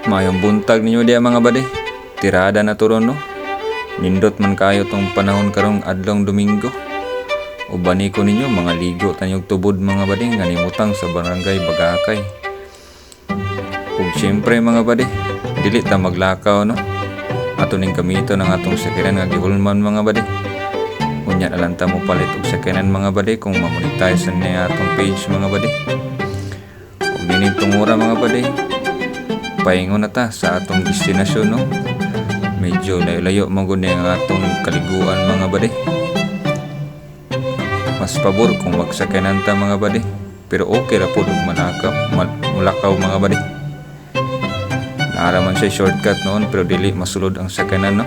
Mayong buntag ninyo diya mga bade. Tirada na turon no. Nindot man kayo tong panahon karong adlong Domingo. Ubani ko ninyo mga ligo tanyog tubod mga bade nga nimutang sa barangay Bagakay. Ug syempre mga bade, dili ta maglakaw no. Ato ning kamito ng atong sakyanan nga gihulman mga bade. Unya na lang ta mo palit og sakyanan mga bade kung ma-monetize ni atong page mga bade. Ug ninitong ora mga bade, paingon na ta sa atong destinasyon no. Medyo layo-layo man gud ang atong kaliguan mga bade. Mas pabor kung magsakyanan ta mga bade, pero okay ra pud ug mulakaw mga bade. Naara man siya shortcut noon pero dili masulod ang sakyanan no.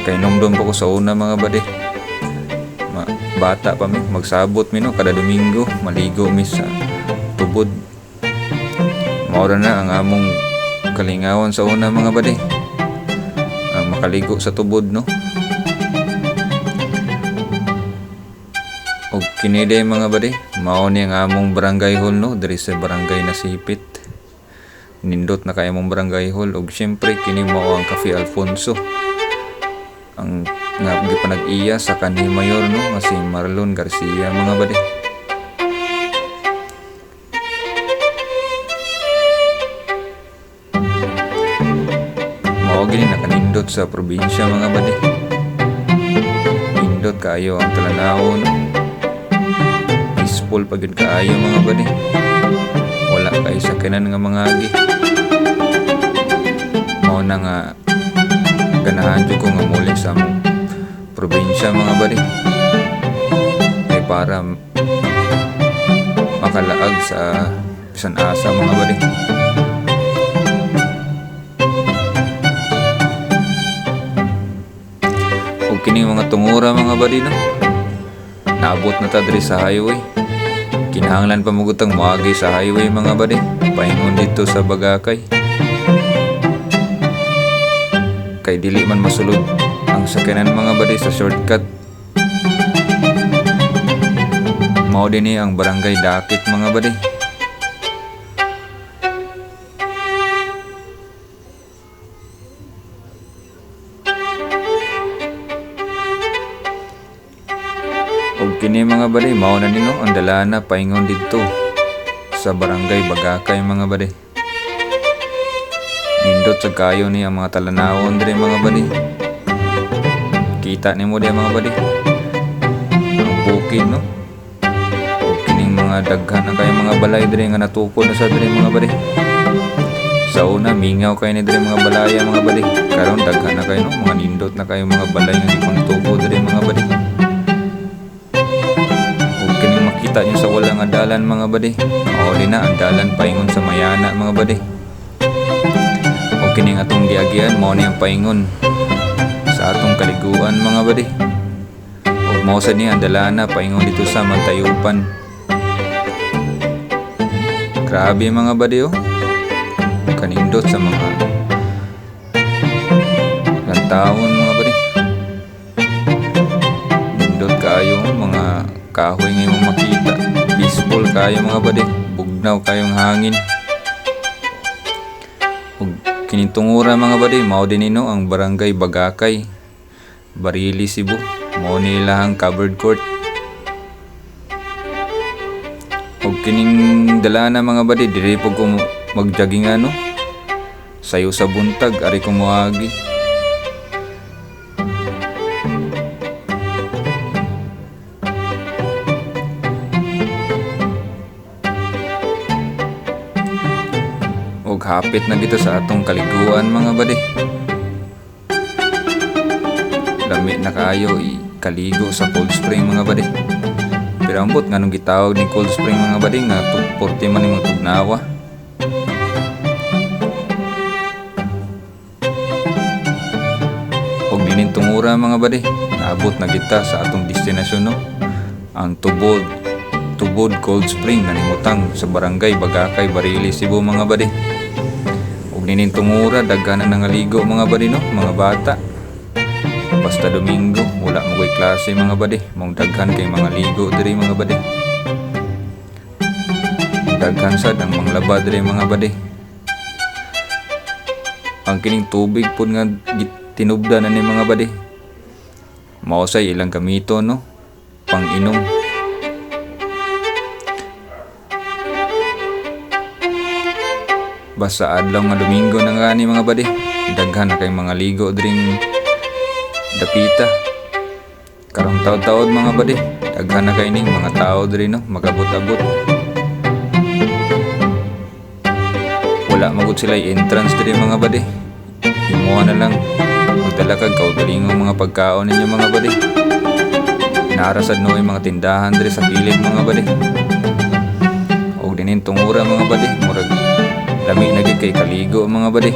Kay nomdom pa ko sa una mga bade. Bata pa mi, magsabot mi no kada Domingo, maligo mi sa tubod. Maura na ang among kalingawan sa una mga bade. Ang makaligo sa tubod no. Og kiniday mga bade, mao ni ang among barangay hall no, diri sa barangay Nasipit. Nindot na kay among barangay hall og syempre kini mao ang Cafe Alfonso. Ang nga gipanag-iya sa kanhi mayor no, nga si Marlon Garcia mga bade. Mao gini nakanindot sa probinsya mga bade. Nindot kayo ang talanawon. Peaceful pagid kaayo mga bade. Wala kay sakyanan nga mga agi. Mao na nga ganahan jud ko nga muli sa among probinsya mga bade. Ay para makalaag sa bisan asa mga bade. Ug kining mga tungura mga bade no. Naabot na ta diri sa highway. Kinahanglan pa magutang moagi sa highway mga bade. Paingon dito sa Bagakay. Kay dili man masulod ang sakyanan mga bade sa shortcut. Mao dinhi ang barangay Dakit mga bade. Og kini mga bade, mao na nino ang dalana paingon didto sa barangay Bagakay mga bade. Nindot sa kayo ni ang mga talanawon diri mga bade. Kita nimo di mga bade. Ang bukid no. Og kining mga daghan na kay mga balay diri nga natukod na sa diri mga bade. Sa una mingaw kay ni diri mga balaya mga bade. Karon daghan na kay no, mga nindot na kay mga balay nga gipangtukod diri mga bade. Kita nyo sa wala nga dalan mga bade. Mao din na ang dalan paingon sa Mayana mga bade. O kining atong giagian mao ni ang paingon sa atong kaliguan mga bade. Og mao sad ni ang dalana paingon dito sa Mantayupan. Grabe mga bade oh. Kanindot sa mga lantawon mga bade. Nindot kayo mga kahoy nga imong makita. Peaceful kayo mga bade. Bugnaw kayong hangin. Ug kinitungura mga bade, mao din nino ang barangay Bagakay, Barili, Cebu. Mao nila ang covered court. Ug kining dalana mga bade, diri pug ko magjogging ano. Sayo sa buntag ari ko moagi. Og hapit na dito sa atong kaliguan mga bade. Lami na kayo ikaligo sa cold spring mga bade. Pero ambot nga nung gitawag ni cold spring mga bade nga 40 man imong tugnawa. Og ninintungura mga bade, naabot na kita sa atong destinasyon no. Ang Tubod Cold Spring na nimutang sa barangay Bagakay, Barili, Cebu mga bade. Ninintungura daghanan nga ligo mga bade no, mga bata. Basta Domingo wala mo koy klase mga bade, mong daghan kay mga ligo diri mga bade. Daghan sad ang mga laba diri mga bade. kang kining tubig po nga tinubda na ni mga badi. Mausay ilang gamito no, pang inom. Basta adlaw nga Domingo na nga ni mga badi, daghan na kay mga ligo dring dapita. Karong taod-taod mga badi, daghan na kay ning mga tao diri no, magabot-abot. Wala magud sila entrance diri mga badi. Himuha na lang magdala kag kaugalingong mga pagkaon ninyo mga badi. Narasad no mga tindahan diri sa kilid mga badi. Og dinin tungura mga badi, murag lami na gid kay kaligo mga badi.